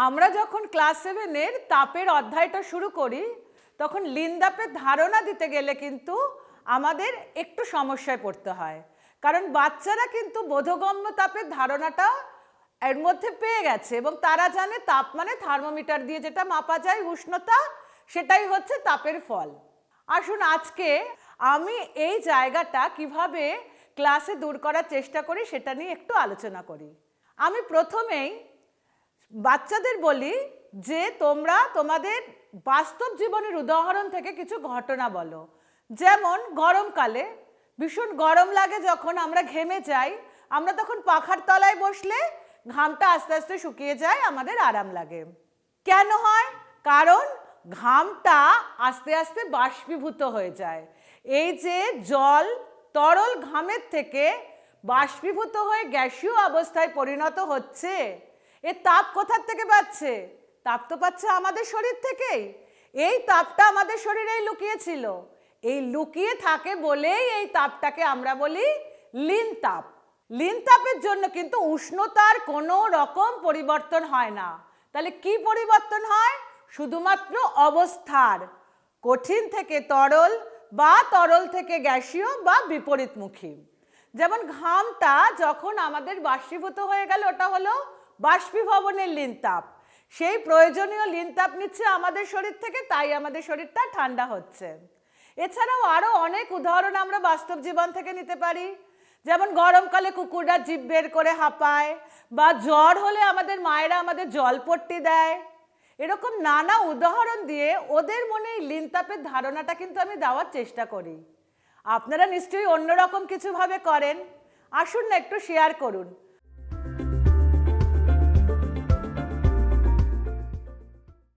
আমরা যখন ক্লাস 7-এর তাপের অধ্যায়টা শুরু করি তখন লিন তাপের ধারণা দিতে গেলে কিন্তু আমাদের একটু সমস্যায় পড়তে হয়, কারণ বাচ্চারা কিন্তু বোধগম্য তাপের ধারণাটা এর মধ্যে পেয়ে গেছে এবং তারা জানে তাপ মানে থার্মোমিটার দিয়ে যেটা মাপা যায় উষ্ণতা, সেটাই হচ্ছে তাপের ফল। আসুন আজকে আমি এই জায়গাটা কিভাবে ক্লাসে দূর করার চেষ্টা করি সেটা নিয়ে একটু আলোচনা করি। আমি প্রথমেই বাচ্চাদের বলি যে তোমরা তোমাদের বাস্তব জীবনের উদাহরণ থেকে কিছু ঘটনা বলো। যেমন গরমকালে ভীষণ গরম লাগে, যখন আমরা ঘেমে যাই, আমরা তখন পাখার তলায় বসলে ঘামটা আস্তে আস্তে শুকিয়ে যায়, আমাদের আরাম লাগে। কেন হয়? কারণ ঘামটা আস্তে আস্তে বাষ্পীভূত হয়ে যায়। এই যে জল তরল ঘামের থেকে বাষ্পীভূত হয়ে গ্যাসীয় অবস্থায় পরিণত হচ্ছে, এ তাপ কোথার থেকে পাচ্ছে? তাপ তো পাচ্ছে আমাদের শরীর থেকেই। এই তাপটা আমাদের শরীরেই লুকিয়ে ছিল, এই লুকিয়ে থাকে বলেই এই তাপটাকে আমরা বলি লিন তাপ। লিন তাপের জন্য কিন্তু উষ্ণতার কোনো রকম পরিবর্তন হয় না। তাহলে কি পরিবর্তন হয়? শুধুমাত্র অবস্থার, কঠিন থেকে তরল বা তরল থেকে গ্যাসীয় বা বিপরীতমুখী। যেমন ঘামটা যখন আমাদের বাষ্পীভূত হয়ে গেল, ওটা হলো বাষ্পীভবনের লিন তাপ। সেই প্রয়োজনীয় লিন তাপ নিচ্ছে আমাদের শরীর থেকে, তাই আমাদের শরীরটা ঠান্ডা হচ্ছে। এছাড়াও আরও অনেক উদাহরণ আমরা বাস্তব জীবন থেকে নিতে পারি। যেমন গরমকালে কুকুররা জিভ বের করে হাঁপায়, বা জ্বর হলে আমাদের মায়েরা আমাদের জলপট্টি দেয়। এরকম নানা উদাহরণ দিয়ে ওদের মনে এই লিন তাপের ধারণাটা কিন্তু আমি দেওয়ার চেষ্টা করি। আপনারা নিশ্চয়ই অন্যরকম কিছুভাবে করেন। আসুন না একটু শেয়ার করুন